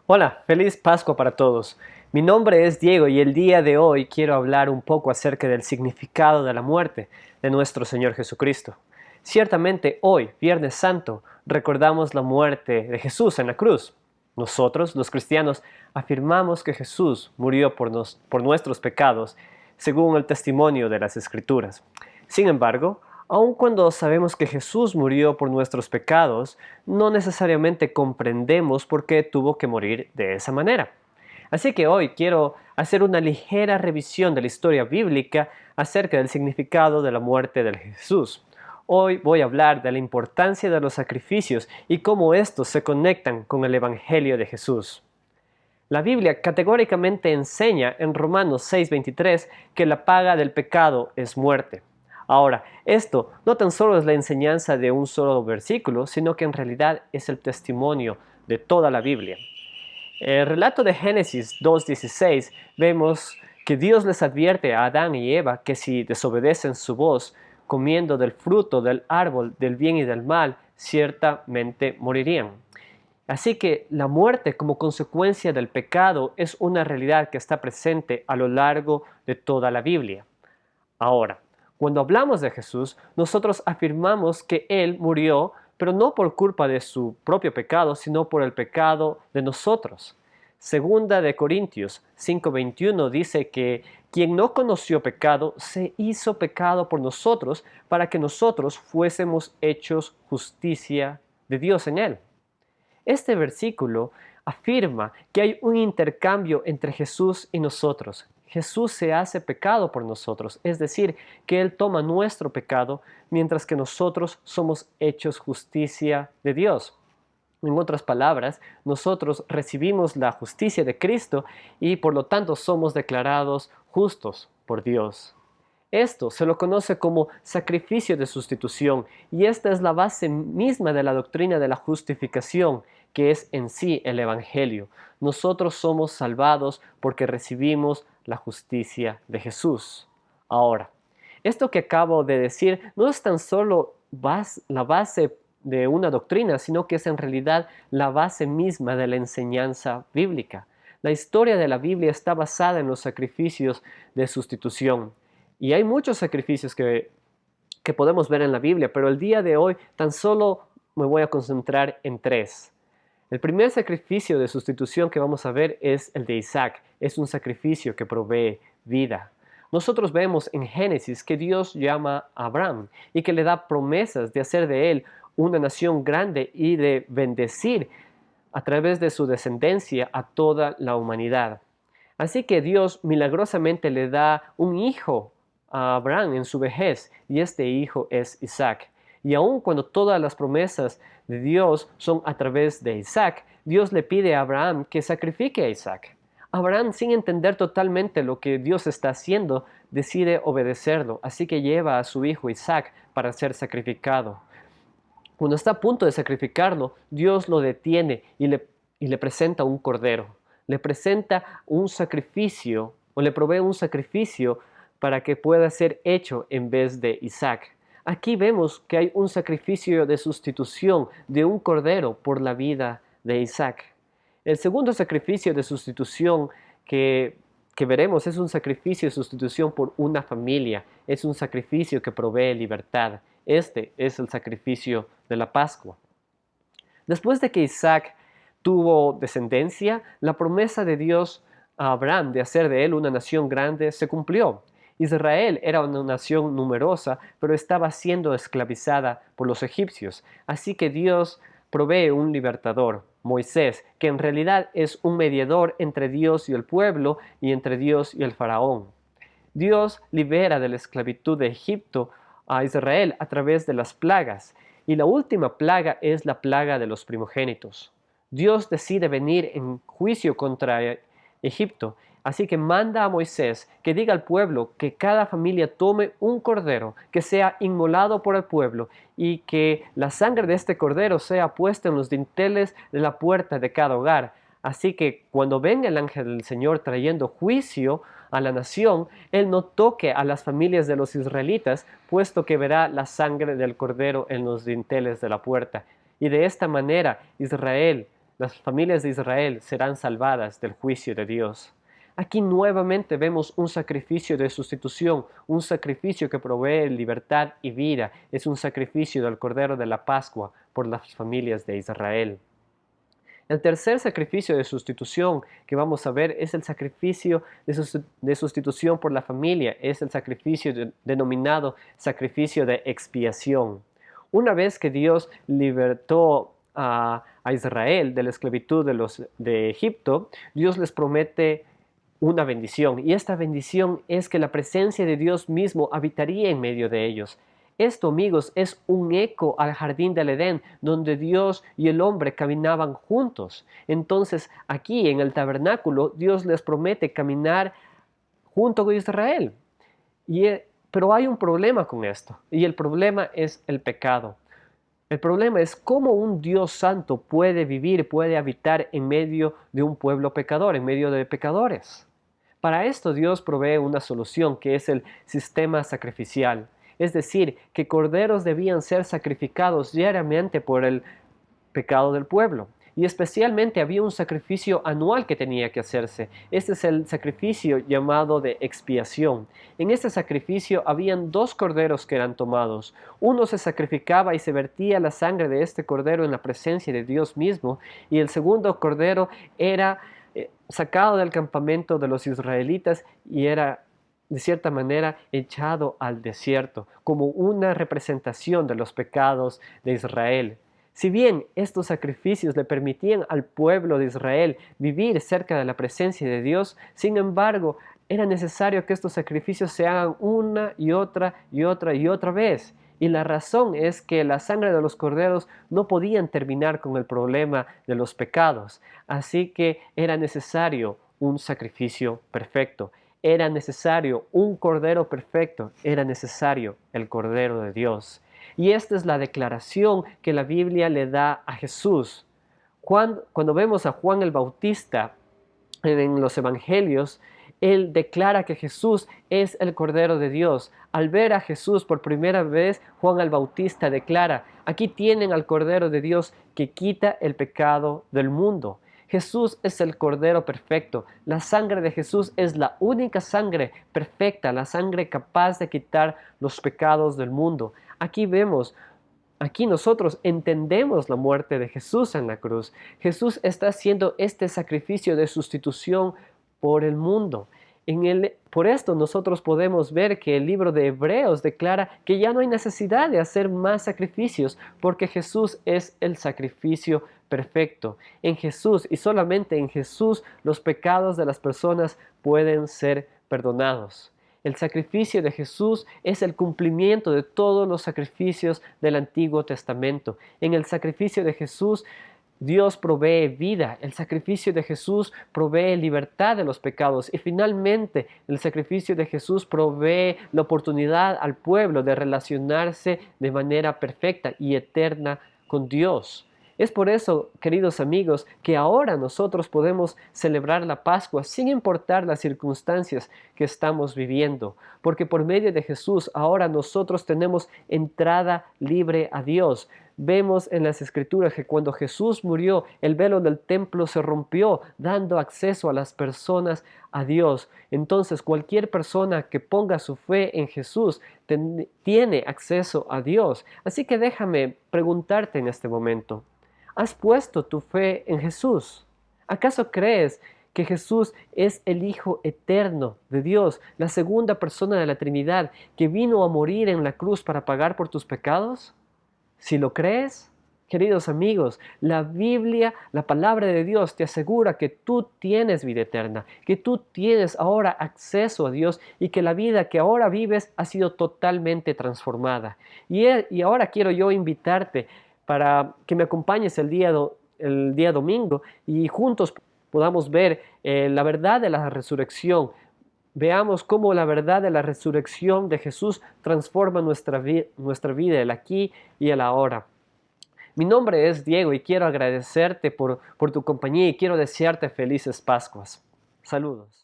Hola, feliz Pascua para todos. Mi nombre es Diego y el día de hoy quiero hablar un poco acerca del significado de la muerte de nuestro Señor Jesucristo. Ciertamente hoy, Viernes Santo, recordamos la muerte de Jesús en la cruz. Nosotros, los cristianos, afirmamos que Jesús murió por nuestros pecados, según el testimonio de las Escrituras. Sin embargo, aun cuando sabemos que Jesús murió por nuestros pecados, no necesariamente comprendemos por qué tuvo que morir de esa manera. Así que hoy quiero hacer una ligera revisión de la historia bíblica acerca del significado de la muerte de Jesús. Hoy voy a hablar de la importancia de los sacrificios y cómo estos se conectan con el Evangelio de Jesús. La Biblia categóricamente enseña en Romanos 6:23 que la paga del pecado es muerte. Ahora, esto no tan solo es la enseñanza de un solo versículo, sino que en realidad es el testimonio de toda la Biblia. En el relato de Génesis 2:16 vemos que Dios les advierte a Adán y Eva que si desobedecen su voz, comiendo del fruto del árbol del bien y del mal, ciertamente morirían. Así que la muerte como consecuencia del pecado es una realidad que está presente a lo largo de toda la Biblia. Ahora, cuando hablamos de Jesús, nosotros afirmamos que Él murió, pero no por culpa de su propio pecado, sino por el pecado de nosotros. Segunda de Corintios 5:21 dice que quien no conoció pecado se hizo pecado por nosotros para que nosotros fuésemos hechos justicia de Dios en Él. Este versículo afirma que hay un intercambio entre Jesús y nosotros. Jesús se hace pecado por nosotros, es decir, que Él toma nuestro pecado, mientras que nosotros somos hechos justicia de Dios. En otras palabras, nosotros recibimos la justicia de Cristo y por lo tanto somos declarados justos por Dios. Esto se lo conoce como sacrificio de sustitución y esta es la base misma de la doctrina de la justificación, que es en sí el Evangelio. Nosotros somos salvados porque recibimos la justicia de Jesús. Ahora, esto que acabo de decir no es tan solo la base de una doctrina, sino que es en realidad la base misma de la enseñanza bíblica. La historia de la Biblia está basada en los sacrificios de sustitución. Y hay muchos sacrificios que podemos ver en la Biblia, pero el día de hoy tan solo me voy a concentrar en tres. El primer sacrificio de sustitución que vamos a ver es el de Isaac. Es un sacrificio que provee vida. Nosotros vemos en Génesis que Dios llama a Abraham y que le da promesas de hacer de él una nación grande y de bendecir a través de su descendencia a toda la humanidad. Así que Dios milagrosamente le da un hijo a Abraham en su vejez y este hijo es Isaac. Y aun cuando todas las promesas de Dios son a través de Isaac, Dios le pide a Abraham que sacrifique a Isaac. Abraham, sin entender totalmente lo que Dios está haciendo, decide obedecerlo, así que lleva a su hijo Isaac para ser sacrificado. Cuando está a punto de sacrificarlo, Dios lo detiene y le presenta un cordero. Le presenta un sacrificio o le provee un sacrificio para que pueda ser hecho en vez de Isaac. Aquí vemos que hay un sacrificio de sustitución de un cordero por la vida de Isaac. El segundo sacrificio de sustitución que veremos es un sacrificio de sustitución por una familia. Es un sacrificio que provee libertad. Este es el sacrificio de la Pascua. Después de que Isaac tuvo descendencia, la promesa de Dios a Abraham de hacer de él una nación grande se cumplió. Israel era una nación numerosa, pero estaba siendo esclavizada por los egipcios. Así que Dios provee un libertador, Moisés, que en realidad es un mediador entre Dios y el pueblo y entre Dios y el faraón. Dios libera de la esclavitud de Egipto a Israel a través de las plagas, y la última plaga es la plaga de los primogénitos. Dios decide venir en juicio contra Egipto, así que manda a Moisés que diga al pueblo que cada familia tome un cordero que sea inmolado por el pueblo y que la sangre de este cordero sea puesta en los dinteles de la puerta de cada hogar. Así que cuando venga el ángel del Señor trayendo juicio a la nación, él no toque a las familias de los israelitas, puesto que verá la sangre del cordero en los dinteles de la puerta. Y de esta manera Israel Las familias de Israel serán salvadas del juicio de Dios. Aquí nuevamente vemos un sacrificio de sustitución, un sacrificio que provee libertad y vida. Es un sacrificio del Cordero de la Pascua por las familias de Israel. El tercer sacrificio de sustitución que vamos a ver es el sacrificio de sustitución por la familia, es el sacrificio denominado sacrificio de expiación. Una vez que Dios libertó a Israel de la esclavitud de Egipto, Dios les promete una bendición, y esta bendición es que la presencia de Dios mismo habitaría en medio de ellos. Esto, amigos, es un eco al jardín del Edén, donde Dios y el hombre caminaban juntos. Entonces, aquí en el tabernáculo, Dios les promete caminar junto con Israel. Pero hay un problema con esto, y el problema es el pecado. El problema es cómo un Dios santo puede vivir, puede habitar en medio de un pueblo pecador, en medio de pecadores. Para esto Dios provee una solución, que es el sistema sacrificial. Es decir, que corderos debían ser sacrificados diariamente por el pecado del pueblo. Y especialmente había un sacrificio anual que tenía que hacerse. Este es el sacrificio llamado de expiación. En este sacrificio habían dos corderos que eran tomados. Uno se sacrificaba y se vertía la sangre de este cordero en la presencia de Dios mismo, y el segundo cordero era sacado del campamento de los israelitas y era de cierta manera echado al desierto como una representación de los pecados de Israel. Si bien estos sacrificios le permitían al pueblo de Israel vivir cerca de la presencia de Dios, sin embargo, era necesario que estos sacrificios se hagan una y otra y otra y otra vez. Y la razón es que la sangre de los corderos no podían terminar con el problema de los pecados. Así que era necesario un sacrificio perfecto. Era necesario un cordero perfecto. Era necesario el Cordero de Dios. Y esta es la declaración que la Biblia le da a Jesús. Cuando vemos a Juan el Bautista en los evangelios, él declara que Jesús es el Cordero de Dios. Al ver a Jesús por primera vez, Juan el Bautista declara: aquí tienen al Cordero de Dios que quita el pecado del mundo. Jesús es el Cordero perfecto. La sangre de Jesús es la única sangre perfecta, la sangre capaz de quitar los pecados del mundo. Aquí nosotros entendemos la muerte de Jesús en la cruz. Jesús está haciendo este sacrificio de sustitución por el mundo. Por esto nosotros podemos ver que el libro de Hebreos declara que ya no hay necesidad de hacer más sacrificios, porque Jesús es el sacrificio perfecto. En Jesús y solamente en Jesús los pecados de las personas pueden ser perdonados. El sacrificio de Jesús es el cumplimiento de todos los sacrificios del Antiguo Testamento. En el sacrificio de Jesús, Dios provee vida. El sacrificio de Jesús provee libertad de los pecados. Y finalmente, el sacrificio de Jesús provee la oportunidad al pueblo de relacionarse de manera perfecta y eterna con Dios. Es por eso, queridos amigos, que ahora nosotros podemos celebrar la Pascua sin importar las circunstancias que estamos viviendo, porque por medio de Jesús ahora nosotros tenemos entrada libre a Dios. Vemos en las Escrituras que cuando Jesús murió, el velo del templo se rompió, dando acceso a las personas a Dios. Entonces, cualquier persona que ponga su fe en Jesús tiene acceso a Dios. Así que déjame preguntarte en este momento: ¿has puesto tu fe en Jesús? ¿Acaso crees que Jesús es el Hijo eterno de Dios, la segunda persona de la Trinidad, que vino a morir en la cruz para pagar por tus pecados? Si lo crees, queridos amigos, la Biblia, la palabra de Dios te asegura que tú tienes vida eterna, que tú tienes ahora acceso a Dios y que la vida que ahora vives ha sido totalmente transformada. Y ahora quiero yo invitarte para que me acompañes el día domingo y juntos podamos ver la verdad de la resurrección. Veamos cómo la verdad de la resurrección de Jesús transforma nuestra vida, el aquí y el ahora. Mi nombre es Diego y quiero agradecerte por tu compañía y quiero desearte felices Pascuas. Saludos.